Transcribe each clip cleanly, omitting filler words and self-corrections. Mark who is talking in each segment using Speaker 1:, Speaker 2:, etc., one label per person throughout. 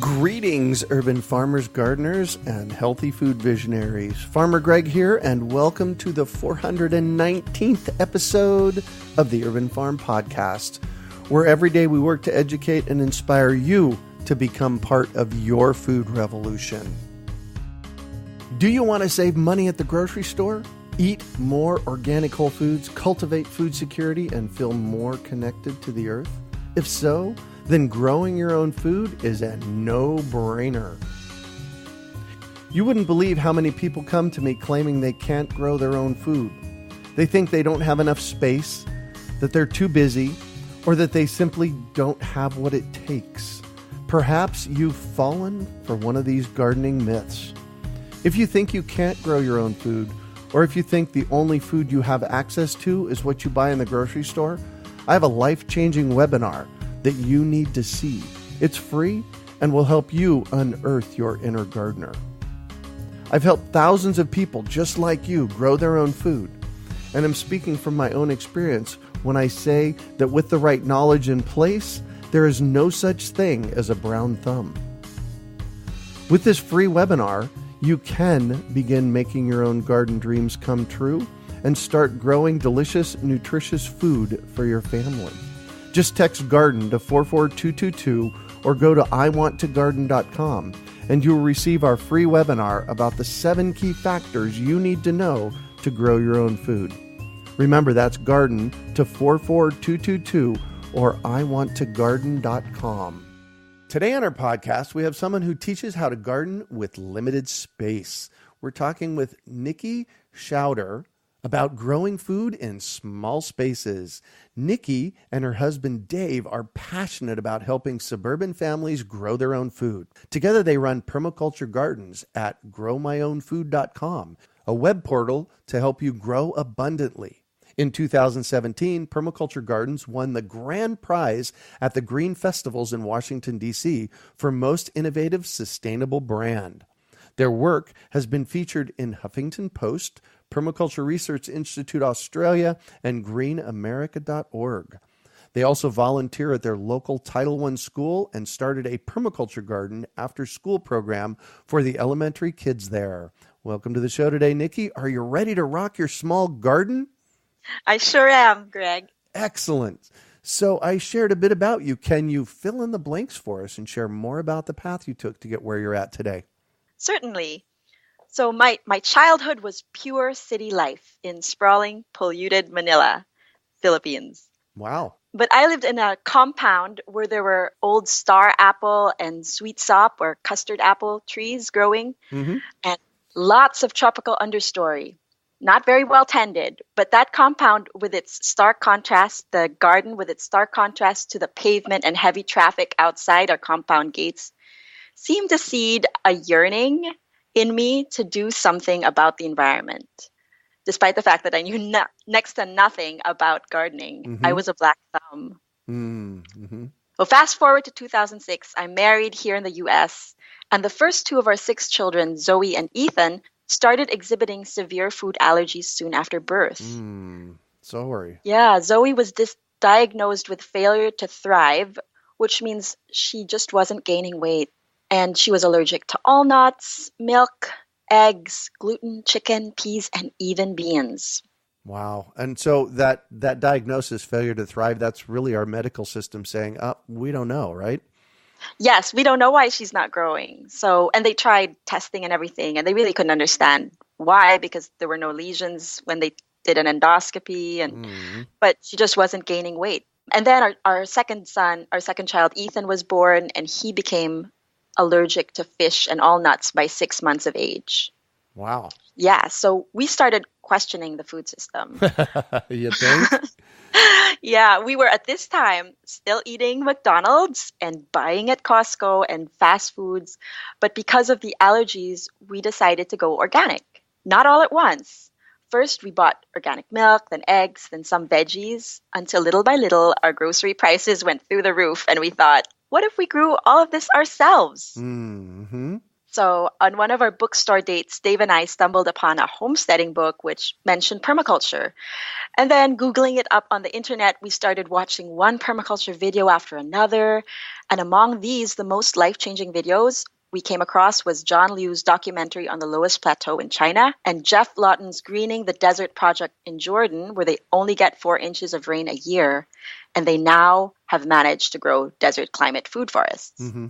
Speaker 1: Greetings, urban farmers, gardeners, and healthy food visionaries. Farmer Greg here, and welcome to the 419th episode of the Urban Farm Podcast, where every day we work to educate and inspire you to become part of your food revolution. Do you want to save money at the grocery store? Eat more organic whole foods, cultivate food security, and feel more connected to the earth? If so, then growing your own food is a no-brainer. You wouldn't believe how many people come to me claiming they can't grow their own food. They think they don't have enough space, that they're too busy, or that they simply don't have what it takes. Perhaps you've fallen for one of these gardening myths. If you think you can't grow your own food, or if you think the only food you have access to is what you buy in the grocery store, I have a life-changing webinar that you need to see. It's free and will help you unearth your inner gardener. I've helped thousands of people just like you grow their own food, and I'm speaking from my own experience when I say that with the right knowledge in place, there is no such thing as a brown thumb. With this free webinar, you can begin making your own garden dreams come true and start growing delicious, nutritious food for your family. Just text GARDEN to 44222 or go to iwanttogarden.com and you'll receive our free webinar about the 7 key factors you need to know to grow your own food. Remember, that's GARDEN to 44222 or iwanttogarden.com. Today on our podcast, we have someone who teaches how to garden with limited space. We're talking with Nicky Schauder about growing food in small spaces. Nicky and her husband Dave are passionate about helping suburban families grow their own food. Together they run Permaculture Gardens at growmyownfood.com, a web portal to help you grow abundantly. In 2017, Permaculture Gardens won the grand prize at the Green Festivals in Washington, D.C. for Most Innovative Sustainable Brand. Their work has been featured in Huffington Post, Permaculture Research Institute Australia, and greenamerica.org. They also volunteer at their local Title I school and started a permaculture garden after-school program for the elementary kids there. Welcome to the show today, Nicky. Are you ready to rock your small garden?
Speaker 2: I sure am, Greg.
Speaker 1: Excellent. So I shared a bit about you. Can you fill in the blanks for us and share more about the path you took to get where you're at today?
Speaker 2: Certainly. So my childhood was pure city life in sprawling, polluted Manila, Philippines.
Speaker 1: Wow.
Speaker 2: But I lived in a compound where there were old star apple and sweet sop or custard apple trees growing, and lots of tropical understory. Not very well tended, but that compound with its stark contrast, the garden with its stark contrast to the pavement and heavy traffic outside our compound gates, seemed to seed a yearning in me to do something about the environment. Despite the fact that I knew next to nothing about gardening, I was a black thumb. Well, fast forward to 2006, I'm married here in the U.S., and the first 2 of our 6 children, Zoe and Ethan, started exhibiting severe food allergies soon after birth.
Speaker 1: Sorry.
Speaker 2: Yeah, Zoe was diagnosed with failure to thrive, which means she just wasn't gaining weight. And she was allergic to all nuts, milk, eggs, gluten, chicken, peas, and even beans.
Speaker 1: Wow. And so that diagnosis, failure to thrive, that's really our medical system saying, we don't know, right?
Speaker 2: Yes, we don't know why she's not growing. And they tried testing and everything, and they really couldn't understand why, because there were no lesions when they did an endoscopy, but she just wasn't gaining weight. And then our second child, Ethan, was born, and he became allergic to fish and all nuts by 6 months of age.
Speaker 1: Wow.
Speaker 2: Yeah, so we started questioning the food system.
Speaker 1: You think?
Speaker 2: Yeah, we were at this time still eating McDonald's and buying at Costco and fast foods. But because of the allergies, we decided to go organic. Not all at once. First, we bought organic milk, then eggs, then some veggies, until little by little, our grocery prices went through the roof. And we thought, what if we grew all of this ourselves? So, on one of our bookstore dates, Dave and I stumbled upon a homesteading book which mentioned permaculture. And then, Googling it up on the internet, we started watching one permaculture video after another. And among these, the most life changing videos we came across was John Liu's documentary on the lowest plateau in China and Jeff Lawton's Greening the Desert project in Jordan, where they only get 4 inches of rain a year. And they now have managed to grow desert climate food forests.
Speaker 1: Mm-hmm.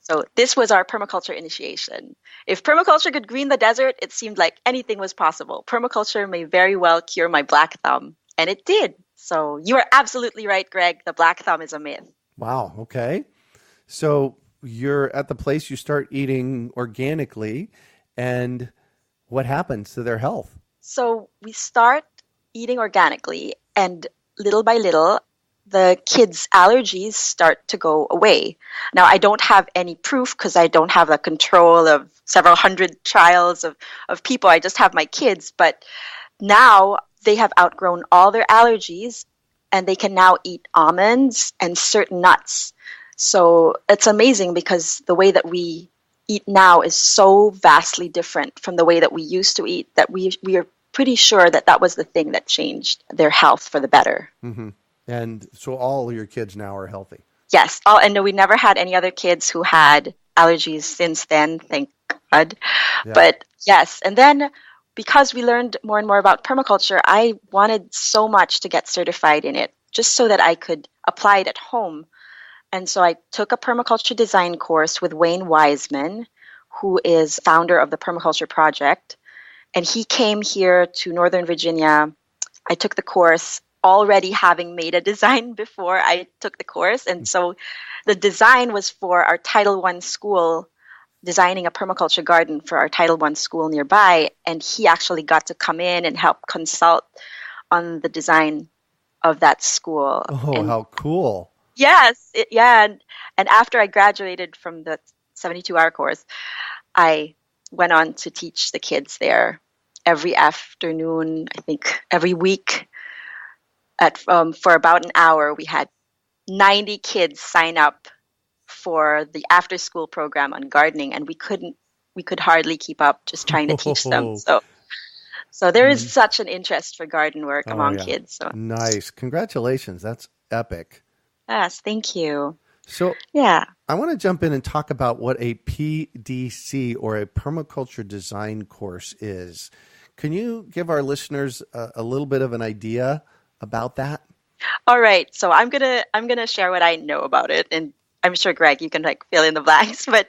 Speaker 2: So this was our permaculture initiation. If permaculture could green the desert, it seemed like anything was possible. Permaculture may very well cure my black thumb. And it did. So you are absolutely right, Greg. The black thumb is a myth.
Speaker 1: Wow. Okay. So you're at the place you start eating organically. And what happens to their health?
Speaker 2: So we start eating organically. And little by little, the kids' allergies start to go away. Now, I don't have any proof because I don't have the control of several hundred trials of people. I just have my kids. But now they have outgrown all their allergies and they can now eat almonds and certain nuts. So it's amazing because the way that we eat now is so vastly different from the way that we used to eat that we are pretty sure that that was the thing that changed their health for the better.
Speaker 1: Mm-hmm. And so all your kids now are healthy.
Speaker 2: Yes. And we never had any other kids who had allergies since then, thank God. Yeah. But yes. And then because we learned more and more about permaculture, I wanted so much to get certified in it just so that I could apply it at home. And so I took a permaculture design course with Weisman, who is founder of the Permaculture Project. And he came here to Northern Virginia. I took the course already having made a design before I took the course. And so the design was for our Title I school, designing a permaculture garden for our Title I school nearby. And he actually got to come in and help consult on the design of that school.
Speaker 1: Oh, and how cool.
Speaker 2: Yes. And after I graduated from the 72-hour course, I went on to teach the kids there every afternoon, I think every week. For about an hour, we had 90 kids sign up for the after-school program on gardening, and we could hardly keep up just trying to teach them. So there is such an interest for garden work among kids. So.
Speaker 1: Nice. Congratulations. That's epic.
Speaker 2: Yes, thank you.
Speaker 1: So
Speaker 2: yeah,
Speaker 1: I want to jump in and talk about what a PDC or a permaculture design course is. Can you give our listeners a little bit of an idea about that?
Speaker 2: All right. So I'm gonna share what I know about it, and I'm sure Greg, you can fill in the blanks. But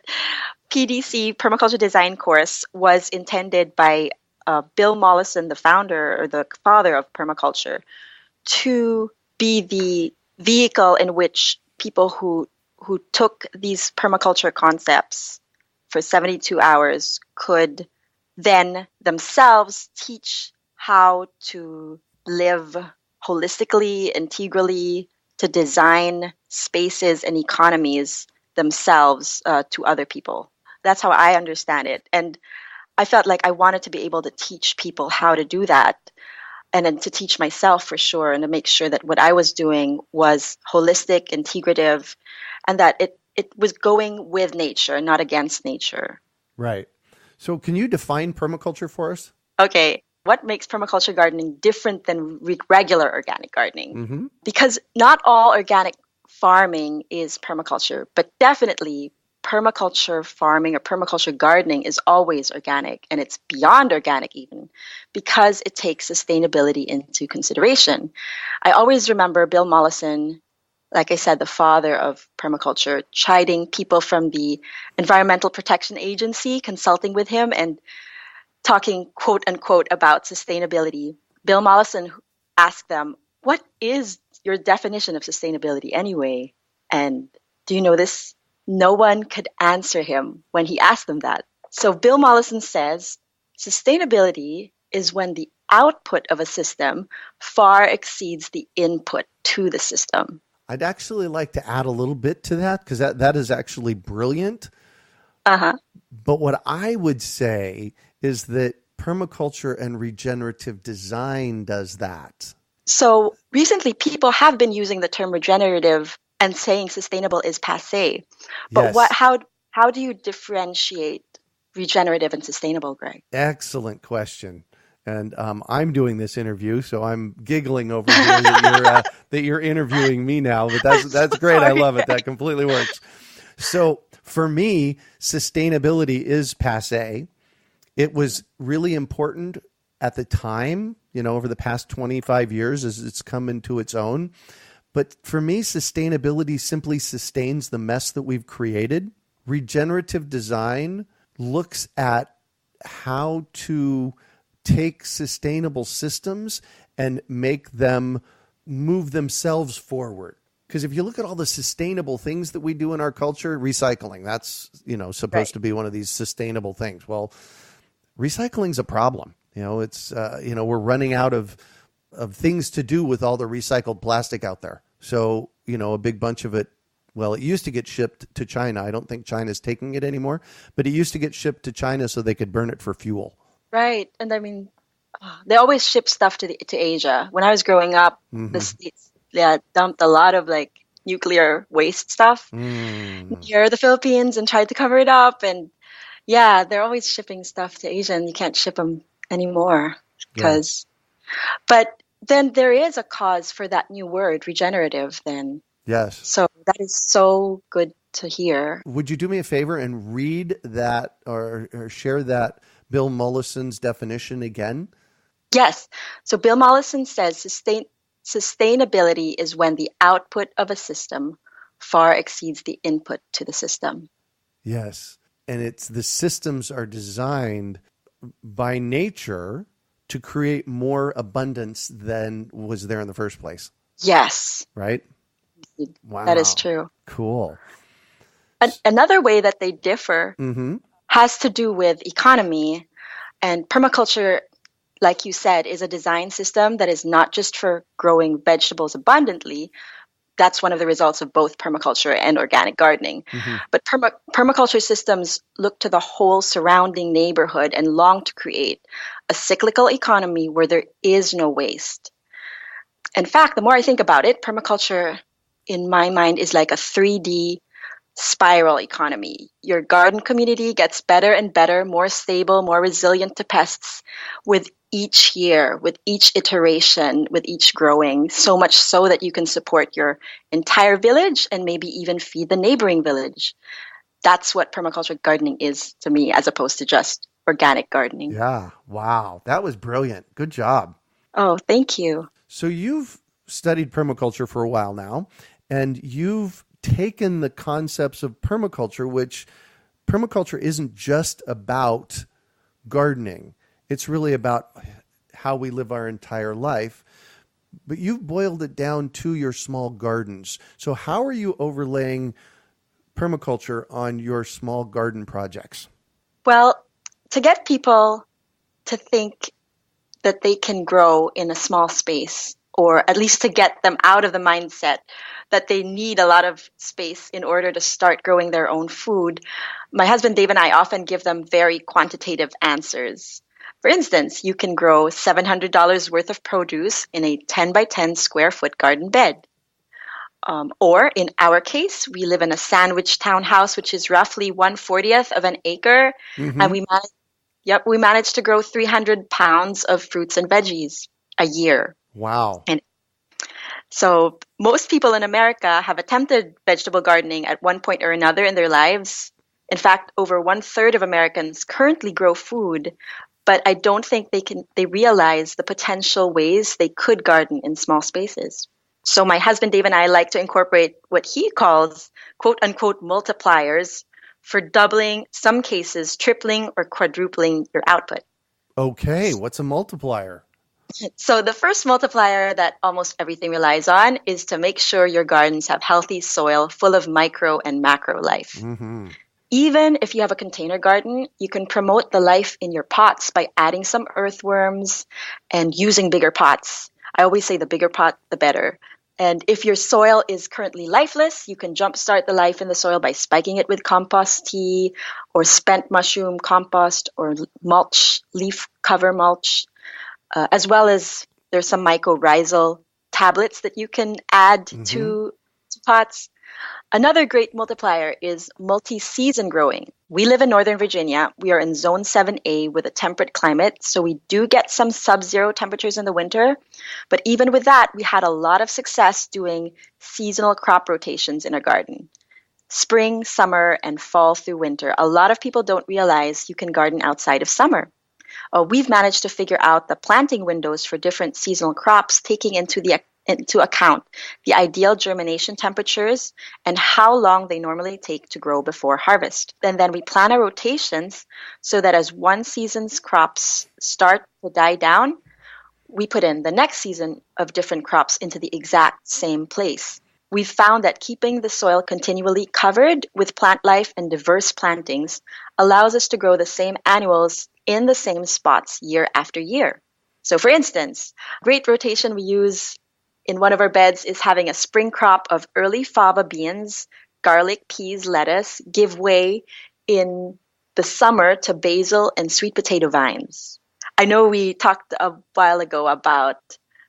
Speaker 2: PDC, Permaculture Design Course, was intended by Bill Mollison, the founder or the father of permaculture, to be the vehicle in which people who took these permaculture concepts for 72 hours could then themselves teach how to live holistically, integrally, to design spaces and economies themselves to other people. That's how I understand it. And I felt like I wanted to be able to teach people how to do that, and then to teach myself for sure, and to make sure that what I was doing was holistic, integrative, and that it was going with nature, not against nature.
Speaker 1: Right. So can you define permaculture for us?
Speaker 2: Okay. What makes permaculture gardening different than regular organic gardening?
Speaker 1: Mm-hmm.
Speaker 2: Because not all organic farming is permaculture, but definitely permaculture farming or permaculture gardening is always organic, and it's beyond organic even, because it takes sustainability into consideration. I always remember Bill Mollison, like I said, the father of permaculture, chiding people from the Environmental Protection Agency, consulting with him and talking, quote unquote, about sustainability. Bill Mollison asked them, what is your definition of sustainability anyway? And do you know this? No one could answer him when he asked them that. So Bill Mollison says, sustainability is when the output of a system far exceeds the input to the system.
Speaker 1: I'd actually like to add a little bit to that, because that is actually brilliant.
Speaker 2: Uh-huh.
Speaker 1: But what I would say is that permaculture and regenerative design does that.
Speaker 2: So recently, people have been using the term regenerative and saying sustainable is passé. But
Speaker 1: yes.
Speaker 2: how how do you differentiate regenerative and sustainable, Greg?
Speaker 1: Excellent question. And I'm doing this interview, so I'm giggling over here that you're interviewing me now. But that's great. I love it. That completely works. So for me, sustainability is passé. It was really important at the time, over the past 25 years as it's come into its own. But for me, sustainability simply sustains the mess that we've created. Regenerative design looks at how to take sustainable systems and make them move themselves forward. Because if you look at all the sustainable things that we do in our culture, recycling, that's, supposed to be one of these sustainable things. Well, recycling's a problem. It's, we're running out of things to do with all the recycled plastic out there. So, a big bunch of it, well, it used to get shipped to China. I don't think China's taking it anymore, but it used to get shipped to China so they could burn it for fuel.
Speaker 2: Right. And I mean, they always ship stuff to Asia. When I was growing up, the States dumped a lot of nuclear waste stuff near the Philippines and tried to cover it up. And they're always shipping stuff to Asia, and you can't ship them anymore but then there is a cause for that new word, regenerative, then.
Speaker 1: Yes.
Speaker 2: So that is so good to hear.
Speaker 1: Would you do me a favor and read that or share that Bill Mollison's definition again?
Speaker 2: Yes. So Bill Mollison says sustainability is when the output of a system far exceeds the input to the system.
Speaker 1: Yes. And the systems are designed by nature to create more abundance than was there in the first place.
Speaker 2: Yes.
Speaker 1: Right? Wow.
Speaker 2: That is true.
Speaker 1: Cool.
Speaker 2: Another way that they differ has to do with economy. And permaculture, like you said, is a design system that is not just for growing vegetables abundantly. That's one of the results of both permaculture and organic gardening. But permaculture systems look to the whole surrounding neighborhood and long to create a cyclical economy where there is no waste. In fact, the more I think about it, permaculture, in my mind, is like a 3D spiral economy. Your garden community gets better and better, more stable, more resilient to pests with each year, with each iteration, with each growing, so much so that you can support your entire village and maybe even feed the neighboring village. That's what permaculture gardening is to me, as opposed to just organic gardening.
Speaker 1: Yeah. Wow. That was brilliant. Good job.
Speaker 2: Oh, thank you.
Speaker 1: So you've studied permaculture for a while now, and you've taken the concepts of permaculture, which permaculture isn't just about gardening. It's really about how we live our entire life. But you've boiled it down to your small gardens. So how are you overlaying permaculture on your small garden projects?
Speaker 2: Well, to get people to think that they can grow in a small space, or at least to get them out of the mindset that they need a lot of space in order to start growing their own food, my husband Dave and I often give them very quantitative answers. For instance, you can grow $700 worth of produce in a 10 by 10 square foot garden bed. Or in our case, we live in a sandwich townhouse, which is roughly 1/40th of an acre. And we managed to grow 300 pounds of fruits and veggies a year.
Speaker 1: Wow.
Speaker 2: And so most people in America have attempted vegetable gardening at one point or another in their lives. In fact, over 1/3 of Americans currently grow food, but I don't think they realize the potential ways they could garden in small spaces. So my husband Dave and I like to incorporate what he calls quote unquote multipliers for doubling, some cases tripling or quadrupling your output.
Speaker 1: Okay, what's a multiplier?
Speaker 2: So the first multiplier that almost everything relies on is to make sure your gardens have healthy soil full of micro and macro life. Even if you have a container garden, you can promote the life in your pots by adding some earthworms and using bigger pots. I always say the bigger pot, the better. And if your soil is currently lifeless, you can jumpstart the life in the soil by spiking it with compost tea or spent mushroom compost or mulch, leaf cover mulch, as well as there's some mycorrhizal tablets that you can add to pots. Another great multiplier is multi-season growing. We live in Northern Virginia. We are in Zone 7A with a temperate climate, so we do get some sub-zero temperatures in the winter. But even with that, we had a lot of success doing seasonal crop rotations in our garden. Spring, summer, and fall through winter. A lot of people don't realize you can garden outside of summer. We've managed to figure out the planting windows for different seasonal crops, taking into account the ideal germination temperatures and how long they normally take to grow before harvest. And then we plan our rotations so that as one season's crops start to die down, we put in the next season of different crops into the exact same place. We've found that keeping the soil continually covered with plant life and diverse plantings allows us to grow the same annuals in the same spots year after year. So for instance, great rotation we use in one of our beds is having a spring crop of early faba beans, garlic, peas, lettuce give way in the summer to basil and sweet potato vines. I know we talked a while ago about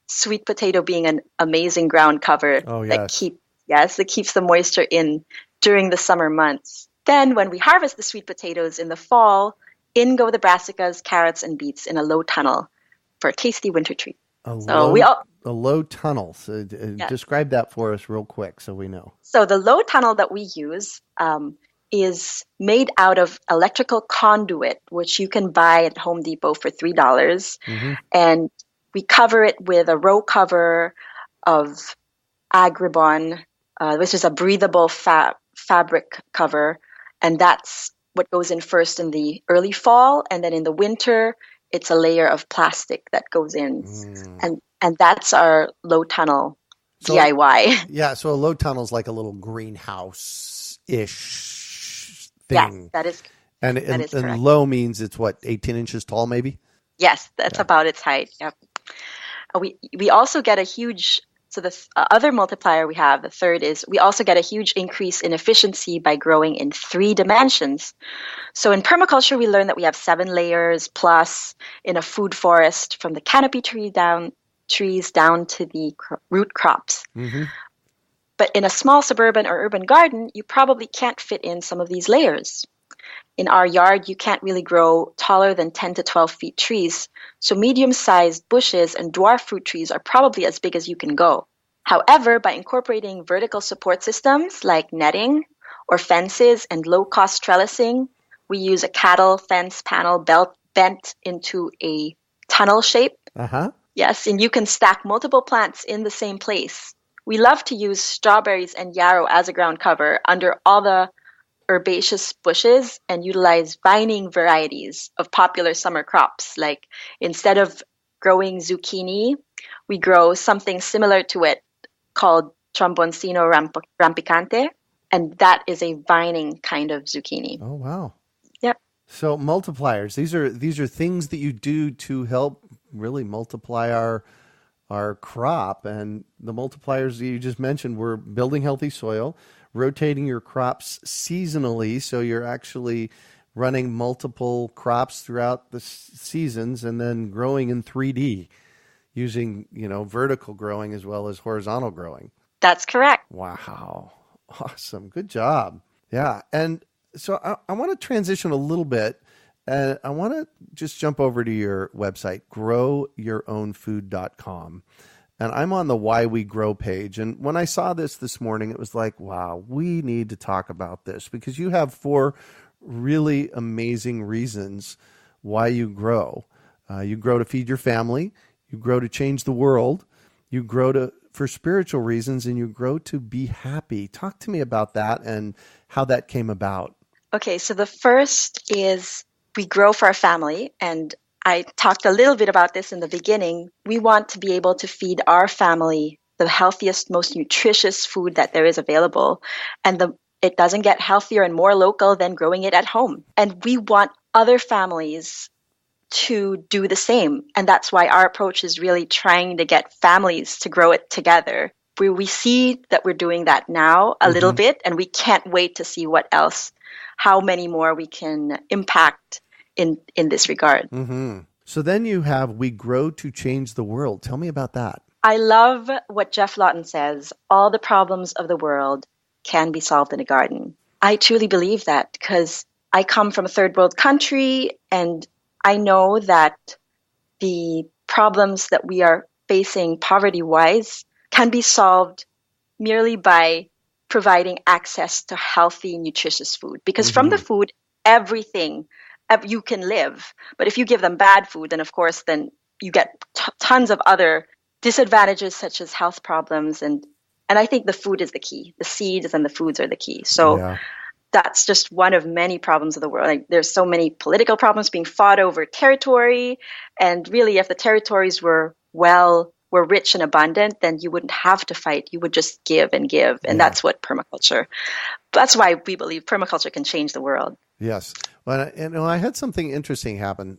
Speaker 2: sweet potato being an amazing ground cover that keeps the moisture in during the summer months. Then when we harvest the sweet potatoes in the fall, in go the brassicas, carrots, and beets in a low tunnel for a tasty winter treat.
Speaker 1: A low tunnel. So describe that for us real quick so we know.
Speaker 2: So the low tunnel that we use is made out of electrical conduit, which you can buy at Home Depot for $3. Mm-hmm. And we cover it with a row cover of Agribon, which is a breathable fabric cover. And that's what goes in first in the early fall. And then in the winter, it's a layer of plastic that goes in. And that's our low tunnel DIY.
Speaker 1: Yeah, so a low tunnel is like a little greenhouse-ish thing.
Speaker 2: Yes, that is
Speaker 1: and
Speaker 2: correct.
Speaker 1: Low means it's what, 18 inches tall maybe?
Speaker 2: Yes, that's about its height. Yep. We also get a huge, so the other multiplier we have, the third is we also get a huge increase in efficiency by growing in 3 dimensions. So in permaculture, we learned that we have 7 layers plus in a food forest from the canopy trees down to the root crops. Mm-hmm. But in a small suburban or urban garden, you probably can't fit in some of these layers. In our yard, you can't really grow taller than 10 to 12 feet trees, so medium-sized bushes and dwarf fruit trees are probably as big as you can go. However, by incorporating vertical support systems like netting or fences and low-cost trellising, we use a cattle fence panel bent into a tunnel shape. Uh-huh. Yes, and you can stack multiple plants in the same place. We love to use strawberries and yarrow as a ground cover under all the herbaceous bushes and utilize vining varieties of popular summer crops. Like instead of growing zucchini, we grow something similar to it called tromboncino rampicante, and that is a vining kind of zucchini.
Speaker 1: Oh, wow.
Speaker 2: Yep.
Speaker 1: So multipliers, these are things that you do to help really multiply our crop. And the multipliers that you just mentioned were building healthy soil, rotating your crops seasonally, so you're actually running multiple crops throughout the seasons, and then growing in 3D using, vertical growing as well as horizontal growing.
Speaker 2: That's correct.
Speaker 1: Wow. Awesome. Good job. Yeah. And so I want to transition a little bit, and I want to just jump over to your website, growyourownfood.com. And I'm on the Why We Grow page. And when I saw this morning, it was like, wow, we need to talk about this, because you have 4 really amazing reasons why you grow. You grow to feed your family. You grow to change the world. You grow for spiritual reasons, and you grow to be happy. Talk to me about that and how that came about.
Speaker 2: Okay, so the first is we grow for our family, and I talked a little bit about this in the beginning. We want to be able to feed our family the healthiest, most nutritious food that there is available. And it doesn't get healthier and more local than growing it at home. And we want other families to do the same. And that's why our approach is really trying to get families to grow it together. We see that we're doing that now a little bit, and we can't wait to see how many more we can impact in this regard.
Speaker 1: Mm-hmm. So then you have We Grow to Change the World. Tell me about that.
Speaker 2: I love what Jeff Lawton says. All the problems of the world can be solved in a garden. I truly believe that because I come from a third world country, and I know that the problems that we are facing poverty-wise can be solved merely by providing access to healthy, nutritious food. Because from the food, everything, you can live. But if you give them bad food, then of course, then you get tons of other disadvantages such as health problems. And I think the food is the key. The seeds and the foods are the key. So that's just one of many problems of the world. Like, there's so many political problems being fought over territory. And really, if the territories were rich and abundant, then you wouldn't have to fight. You would just give and give. And that's what that's why we believe permaculture can change the world.
Speaker 1: Yes. Well, I had something interesting happen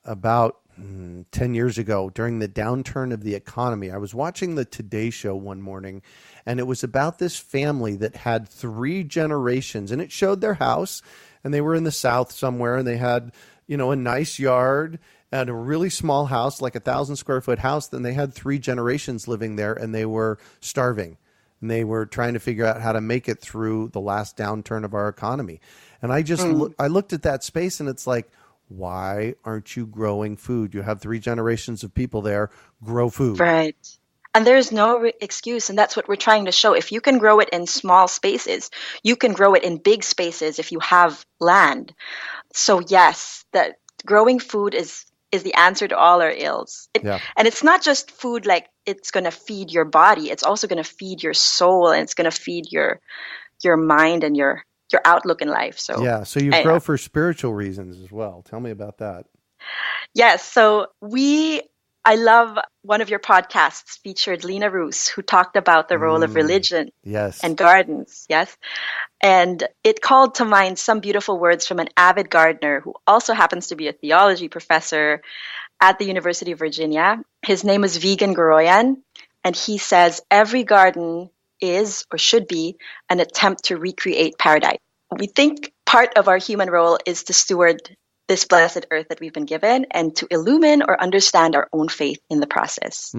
Speaker 1: about 10 years ago during the downturn of the economy. I was watching the Today Show one morning, and it was about this family that had 3 generations, and it showed their house, and they were in the South somewhere, and they had, a nice yard and a really small house, like 1,000 square foot house. Then they had 3 generations living there, and they were starving, and they were trying to figure out how to make it through the last downturn of our economy. And I just I looked at that space, and it's like, why aren't you growing food? You have 3 generations of people there. Grow food.
Speaker 2: Right. And there's no excuse. And that's what we're trying to show. If you can grow it in small spaces, you can grow it in big spaces if you have land. So yes, that growing food is the answer to all our ills. And it's not just food like it's going to feed your body. It's also going to feed your soul, and it's going to feed your mind and your outlook in life. So
Speaker 1: so you grow for spiritual reasons as well. Tell me about that.
Speaker 2: Yes. So I love one of your podcasts featured Lena Roos, who talked about the role of religion and gardens. Yes. And it called to mind some beautiful words from an avid gardener who also happens to be a theology professor at the University of Virginia. His name is Vigan Goroyan, and he says, every garden is or should be an attempt to recreate paradise. We think part of our human role is to steward this blessed earth that we've been given and to illumine or understand our own faith in the process.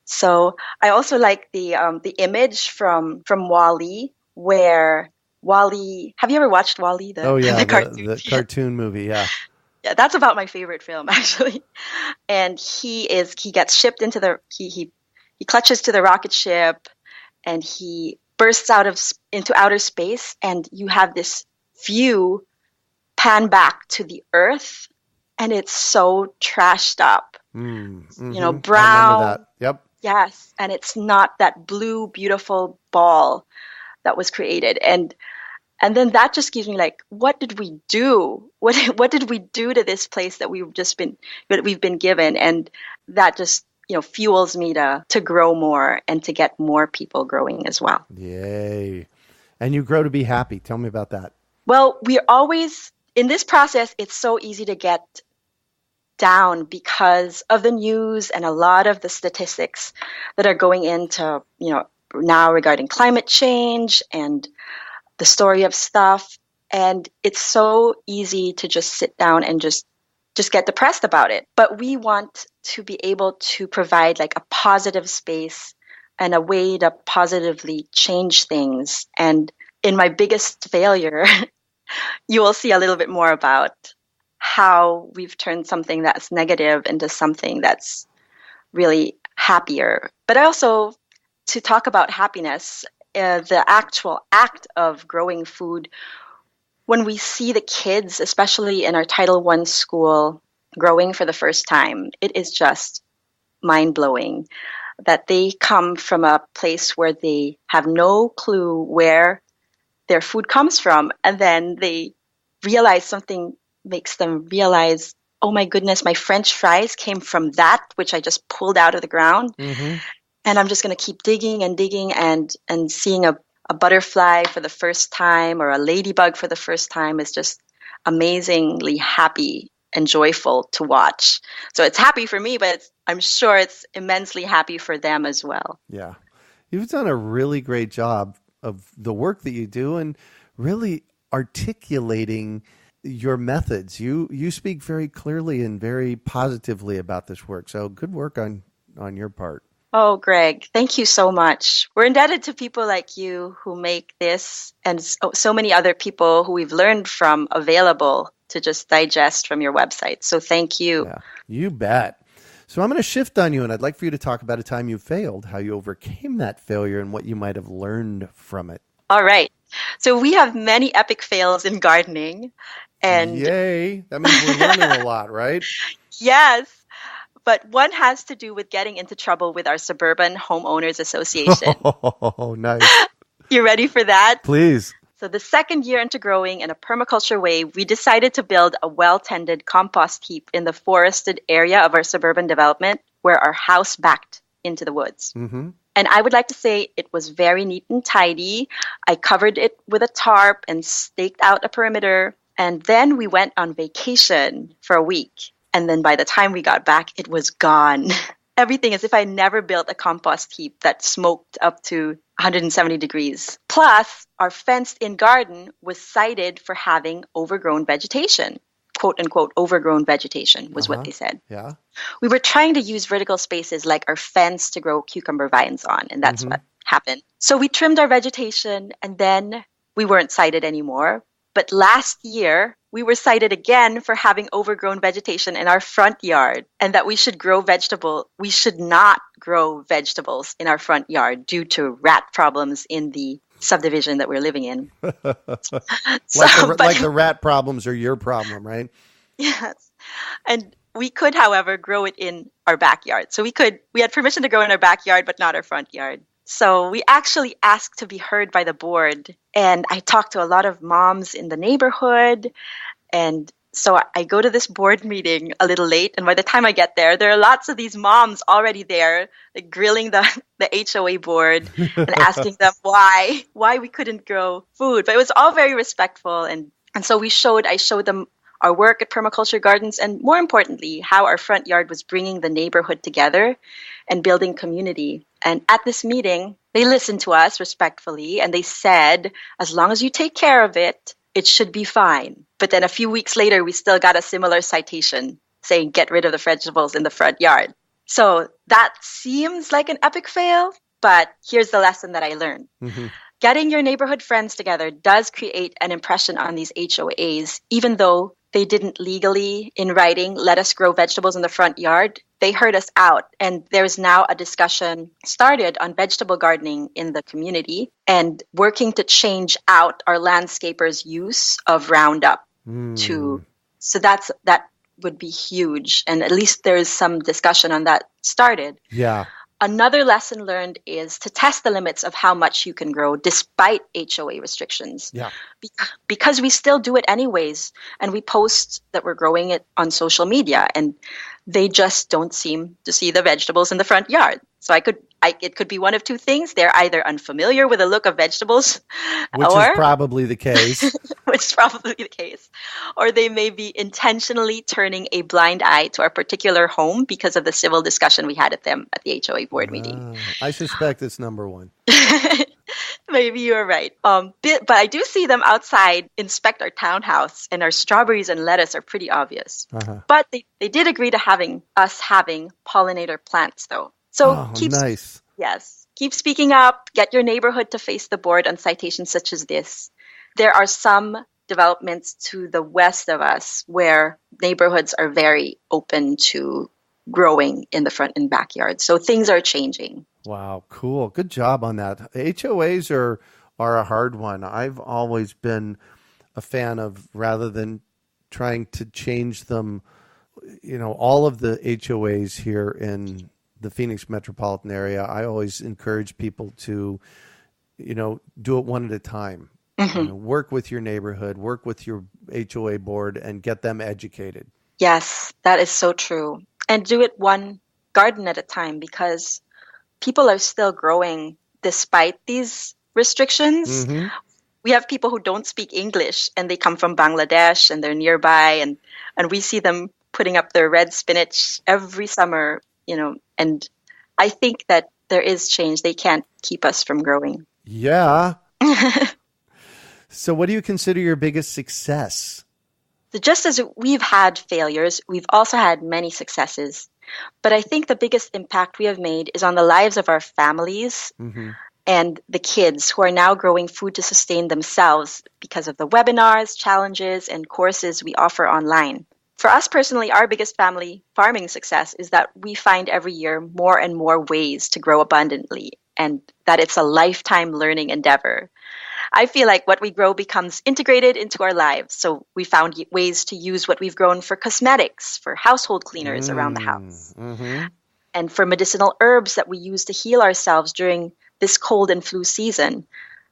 Speaker 2: So I also like the image from WALL-E, where WALL-E, have you ever watched WALL-E?
Speaker 1: The cartoon movie, yeah.
Speaker 2: Yeah, that's about my favorite film, actually. And he gets shipped into he clutches to the rocket ship, and he bursts into outer space, and you have this view pan back to the earth, and it's so trashed up. Brown.
Speaker 1: I remember that. Yep.
Speaker 2: Yes, and it's not that blue, beautiful ball that was created. And then that just gives me like, what did we do? What did we do to this place that we've been given? And that just fuels me to grow more and to get more people growing as well.
Speaker 1: Yay. And you grow to be happy. Tell me about that.
Speaker 2: Well, we're always, in this process, it's so easy to get down because of the news and a lot of the statistics that are going into, now regarding climate change and the story of stuff. And it's so easy to just sit down and just get depressed about it. But we want to be able to provide like a positive space and a way to positively change things. And in my biggest failure, you will see a little bit more about how we've turned something that's negative into something that's really happier. But also to talk about happiness, the actual act of growing food, when we see the kids, especially in our Title I school, growing for the first time, it is just mind-blowing that they come from a place where they have no clue where their food comes from. And then they realize something makes them realize, oh my goodness, my French fries came from that, which I just pulled out of the ground. And I'm just going to keep digging and digging and seeing a butterfly for the first time or a ladybug for the first time is just amazingly happy and joyful to watch. So it's happy for me, but I'm sure it's immensely happy for them as well.
Speaker 1: Yeah. You've done a really great job of the work that you do and really articulating your methods. You speak very clearly and very positively about this work. So good work on your part.
Speaker 2: Oh, Greg, thank you so much. We're indebted to people like you who make this and so many other people who we've learned from available to just digest from your website. So thank you.
Speaker 1: Yeah, you bet. So I'm going to shift on you, and I'd like for you to talk about a time you failed, how you overcame that failure, and what you might have learned from it.
Speaker 2: All right. So we have many epic fails in gardening. And
Speaker 1: yay. That means we're learning a lot, right?
Speaker 2: Yes. But one has to do with getting into trouble with our Suburban Homeowners Association.
Speaker 1: Oh, nice.
Speaker 2: You ready for that?
Speaker 1: Please.
Speaker 2: So the second year into growing in a permaculture way, we decided to build a well-tended compost heap in the forested area of our suburban development where our house backed into the woods.
Speaker 1: Mm-hmm.
Speaker 2: And I would like to say it was very neat and tidy. I covered it with a tarp and staked out a perimeter. And then we went on vacation for a week. And then by the time we got back, it was gone. Everything as if I never built a compost heap that smoked up to 170 degrees. Plus, our fenced-in garden was cited for having overgrown vegetation. Quote unquote, overgrown vegetation was what they said.
Speaker 1: Yeah.
Speaker 2: We were trying to use vertical spaces like our fence to grow cucumber vines on, and that's what happened. So we trimmed our vegetation, and then we weren't cited anymore. But last year, we were cited again for having overgrown vegetation in our front yard and that we should not grow vegetables in our front yard due to rat problems in the subdivision that we're living in.
Speaker 1: Like the rat problems are your problem, right?
Speaker 2: Yes. And we could, however, grow it in our backyard. So we had permission to grow in our backyard, but not our front yard. So we actually asked to be heard by the board. And I talked to a lot of moms in the neighborhood. And so I go to this board meeting a little late. And by the time I get there are lots of these moms already there, like grilling the HOA board and asking them why we couldn't grow food. But it was all very respectful. And so I showed them our work at Permaculture Gardens, and more importantly, how our front yard was bringing the neighborhood together and building community. And at this meeting, they listened to us respectfully, and they said, as long as you take care of it, it should be fine. But then a few weeks later, we still got a similar citation saying, get rid of the vegetables in the front yard. So that seems like an epic fail, but here's the lesson that I learned. Mm-hmm. Getting your neighborhood friends together does create an impression on these HOAs, even though they didn't legally, in writing, let us grow vegetables in the front yard. They heard us out. And there's now a discussion started on vegetable gardening in the community and working to change out our landscapers' use of Roundup so that would be huge. And at least there's some discussion on that started.
Speaker 1: Yeah.
Speaker 2: Another lesson learned is to test the limits of how much you can grow despite HOA restrictions.
Speaker 1: Yeah.
Speaker 2: Because we still do it anyways. And we post that we're growing it on social media and they just don't seem to see the vegetables in the front yard. So it could be one of two things. They're either unfamiliar with the look of vegetables.
Speaker 1: Which is probably the case.
Speaker 2: Which is probably the case. Or they may be intentionally turning a blind eye to our particular home because of the civil discussion we had at the HOA board meeting.
Speaker 1: I suspect it's number one.
Speaker 2: Maybe you're right. But I do see them outside inspect our townhouse, and our strawberries and lettuce are pretty obvious. Uh-huh. But they did agree to having pollinator plants, though. So keep speaking up. Get your neighborhood to face the board on citations such as this. There are some developments to the west of us where neighborhoods are very open to growing in the front and backyard. So things are changing.
Speaker 1: Wow, cool. Good job on that. HOAs are a hard one. I've always been a fan of, rather than trying to change them, all of the HOAs here in the Phoenix metropolitan area, I always encourage people to, do it one at a time. Mm-hmm. Work with your neighborhood, work with your HOA board, and get them educated.
Speaker 2: Yes, that is so true. And do it one garden at a time, because people are still growing despite these restrictions. Mm-hmm. We have people who don't speak English and they come from Bangladesh and they're nearby, and we see them putting up their red spinach every summer, and I think that there is change. They can't keep us from growing.
Speaker 1: Yeah. So what do you consider your biggest success?
Speaker 2: So just as we've had failures, we've also had many successes. But I think the biggest impact we have made is on the lives of our families and the kids who are now growing food to sustain themselves because of the webinars, challenges, and courses we offer online. For us personally, our biggest family farming success is that we find every year more and more ways to grow abundantly, and that it's a lifetime learning endeavor. I feel like what we grow becomes integrated into our lives. So we found ways to use what we've grown for cosmetics, for household cleaners around the house, and for medicinal herbs that we use to heal ourselves during this cold and flu season.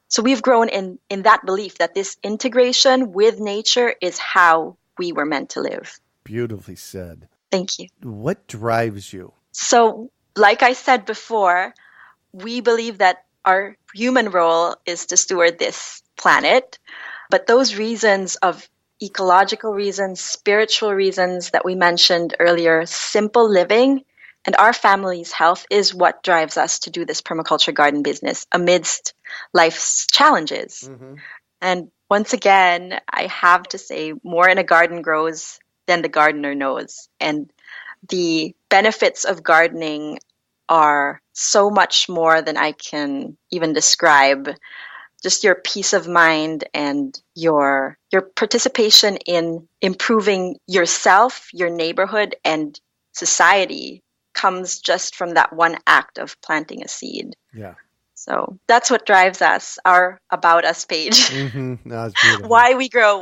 Speaker 2: So we've grown in that belief that this integration with nature is how we were meant to live.
Speaker 1: Beautifully said.
Speaker 2: Thank you.
Speaker 1: What drives you?
Speaker 2: So, like I said before, we believe that our human role is to steward this planet. But those reasons of ecological reasons, spiritual reasons that we mentioned earlier, simple living, and our family's health is what drives us to do this permaculture garden business amidst life's challenges. And once again, I have to say, more in a garden grows than the gardener knows. And the benefits of gardening are so much more than I can even describe. Just your peace of mind and your participation in improving yourself, your neighborhood, and society comes just from that one act of planting a seed.
Speaker 1: Yeah.
Speaker 2: So that's what drives us, our About Us page.
Speaker 1: No, that's beautiful.
Speaker 2: Why we grow.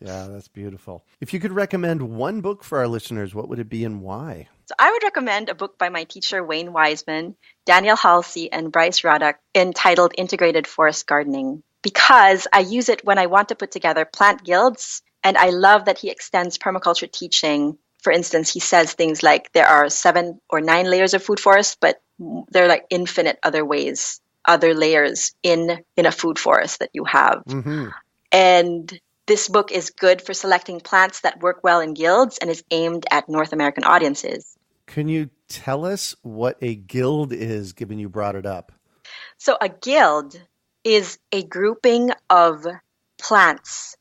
Speaker 1: Yeah, that's beautiful. If you could recommend one book for our listeners, what would it be and why?
Speaker 2: So I would recommend a book by my teacher, Wayne Weisman, Daniel Halsey, and Bryce Ruddock, entitled Integrated Forest Gardening, because I use it when I want to put together plant guilds, and I love that he extends permaculture teaching. For instance, he says things like there are 7 or 9 layers of food forest, but there are like infinite other ways, other layers in a food forest that you have. And this book is good for selecting plants that work well in guilds and is aimed at North American audiences.
Speaker 1: Can you tell us what a guild is, given you brought it up?
Speaker 2: So a guild is a grouping of plants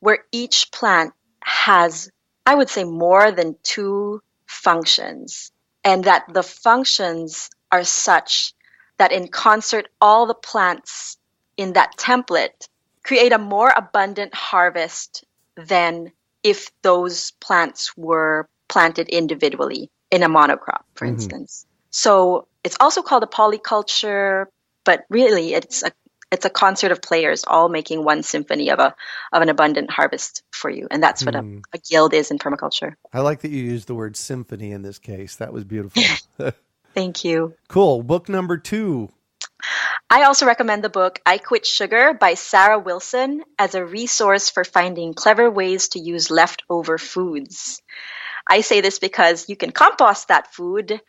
Speaker 2: where each plant has, I would say, more than 2 functions, and that the functions are such that in concert, all the plants in that template create a more abundant harvest than if those plants were planted individually in a monocrop, for instance. So it's also called a polyculture, but really it's a concert of players all making one symphony of an abundant harvest for you. And that's what a guild is in permaculture.
Speaker 1: I like that you used the word symphony in this case. That was beautiful.
Speaker 2: Thank you.
Speaker 1: Cool. Book number 2.
Speaker 2: I also recommend the book I Quit Sugar by Sarah Wilson as a resource for finding clever ways to use leftover foods. I say this because you can compost that food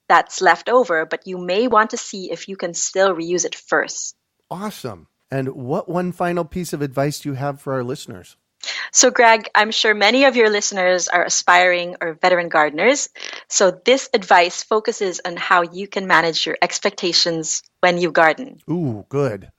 Speaker 2: that's left over, but you may want to see if you can still reuse it first.
Speaker 1: Awesome. And what one final piece of advice do you have for our listeners?
Speaker 2: So, Greg, I'm sure many of your listeners are aspiring or veteran gardeners. So this advice focuses on how you can manage your expectations when you garden.
Speaker 1: Ooh, good.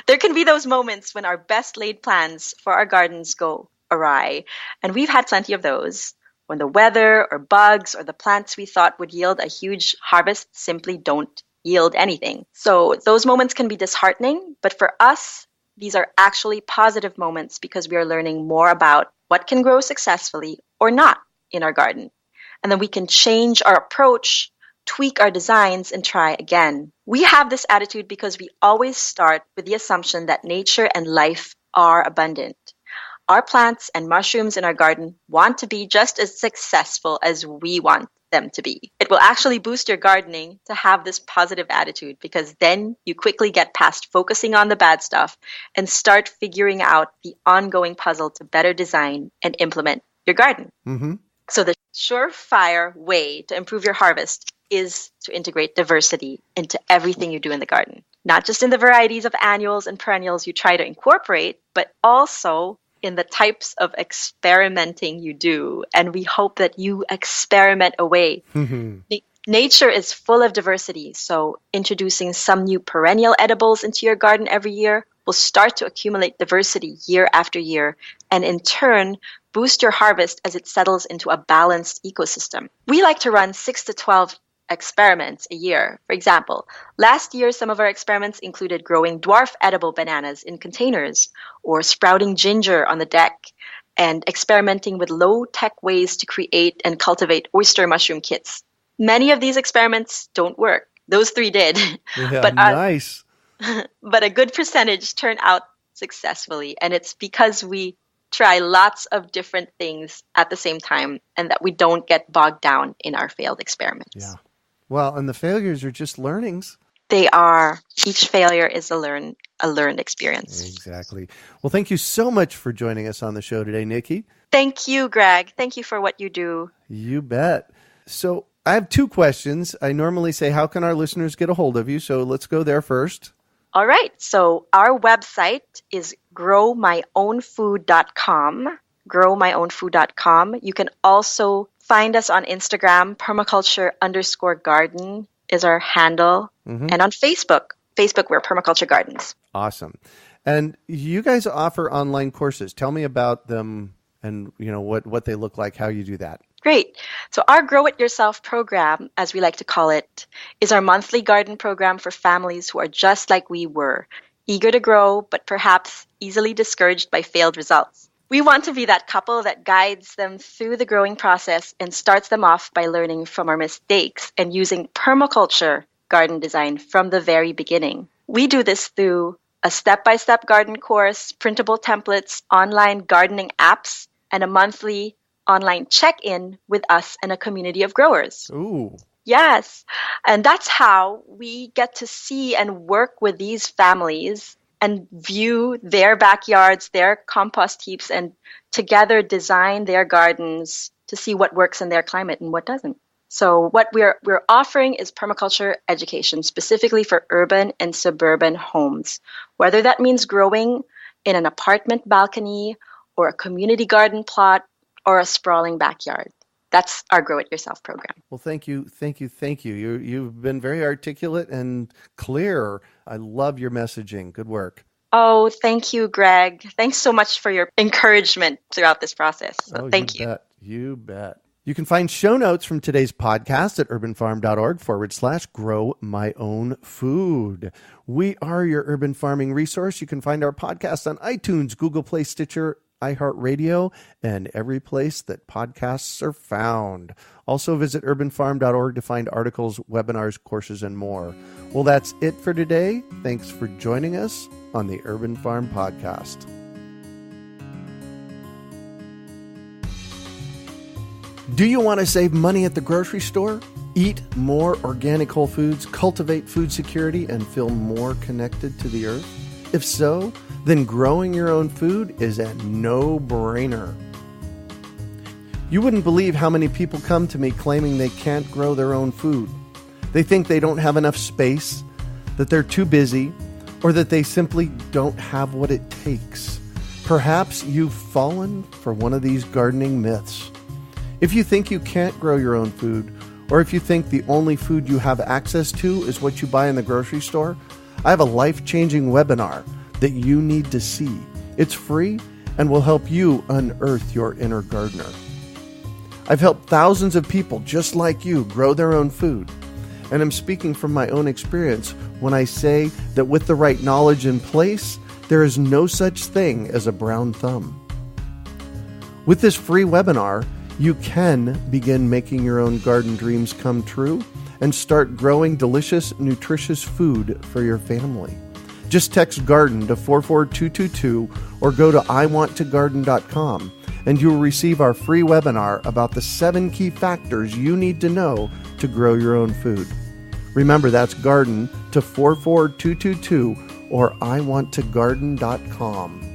Speaker 2: There can be those moments when our best laid plans for our gardens go awry. And we've had plenty of those, when the weather or bugs or the plants we thought would yield a huge harvest simply don't yield anything. So those moments can be disheartening, but for us, these are actually positive moments because we are learning more about what can grow successfully or not in our garden. And then we can change our approach, tweak our designs, and try again. We have this attitude because we always start with the assumption that nature and life are abundant. Our plants and mushrooms in our garden want to be just as successful as we want them to be. It will actually boost your gardening to have this positive attitude because then you quickly get past focusing on the bad stuff and start figuring out the ongoing puzzle to better design and implement your garden. So the surefire way to improve your harvest is to integrate diversity into everything you do in the garden. Not just in the varieties of annuals and perennials you try to incorporate, but also in the types of experimenting you do. And we hope that you experiment away. Nature is full of diversity, so introducing some new perennial edibles into your garden every year will start to accumulate diversity year after year, and in turn, boost your harvest as it settles into a balanced ecosystem. We like to run 6 to 12 experiments a year. For example, last year, some of our experiments included growing dwarf edible bananas in containers, or sprouting ginger on the deck, and experimenting with low-tech ways to create and cultivate oyster mushroom kits. Many of these experiments don't work. Those 3 did.
Speaker 1: Yeah,
Speaker 2: but
Speaker 1: nice.
Speaker 2: But a good percentage turn out successfully, and it's because we try lots of different things at the same time and that we don't get bogged down in our failed experiments.
Speaker 1: Yeah. Well, and the failures are just learnings.
Speaker 2: They are. Each failure is a learned experience.
Speaker 1: Exactly. Well, thank you so much for joining us on the show today, Nicky.
Speaker 2: Thank you, Greg. Thank you for what you do.
Speaker 1: You bet. So I have 2 questions. I normally say, how can our listeners get a hold of you? So let's go there first.
Speaker 2: All right. So our website is growmyownfood.com. Growmyownfood.com. You can also find us on Instagram. Permaculture_garden is our handle. Mm-hmm. And on Facebook, we're Permaculture Gardens.
Speaker 1: Awesome. And you guys offer online courses. Tell me about them and what they look like, how you do that.
Speaker 2: Great. So our Grow It Yourself program, as we like to call it, is our monthly garden program for families who are just like we were, eager to grow, but perhaps easily discouraged by failed results. We want to be that couple that guides them through the growing process and starts them off by learning from our mistakes and using permaculture garden design from the very beginning. We do this through a step-by-step garden course, printable templates, online gardening apps, and a monthly online check-in with us and a community of growers.
Speaker 1: Ooh.
Speaker 2: Yes. And that's how we get to see and work with these families and view their backyards, their compost heaps, and together design their gardens to see what works in their climate and what doesn't. So what we're offering is permaculture education specifically for urban and suburban homes, whether that means growing in an apartment balcony or a community garden plot or a sprawling backyard. That's our Grow It Yourself program.
Speaker 1: Well, thank you. You've been very articulate and clear. I love your messaging. Good work.
Speaker 2: Oh, thank you, Greg. Thanks so much for your encouragement throughout this process. So thank you.
Speaker 1: You bet. You can find show notes from today's podcast at urbanfarm.org/grow my own food. We are your urban farming resource. You can find our podcast on iTunes, Google Play, Stitcher, iHeartRadio, and every place that podcasts are found. Also visit urbanfarm.org to find articles, webinars, courses, and more. Well, that's it for today. Thanks for joining us on the Urban Farm Podcast. Do you want to save money at the grocery store? Eat more organic whole foods, cultivate food security, and feel more connected to the earth? If so, then growing your own food is a no-brainer. You wouldn't believe how many people come to me claiming they can't grow their own food. They think they don't have enough space, that they're too busy, or that they simply don't have what it takes. Perhaps you've fallen for one of these gardening myths. If you think you can't grow your own food, or if you think the only food you have access to is what you buy in the grocery store, I have a life-changing webinar that you need to see. It's free and will help you unearth your inner gardener. I've helped thousands of people just like you grow their own food, and I'm speaking from my own experience when I say that with the right knowledge in place, there is no such thing as a brown thumb. With this free webinar, you can begin making your own garden dreams come true and start growing delicious, nutritious food for your family. Just text GARDEN to 44222 or go to iwanttogarden.com and you will receive our free webinar about the 7 key factors you need to know to grow your own food. Remember, that's GARDEN to 44222 or iwanttogarden.com.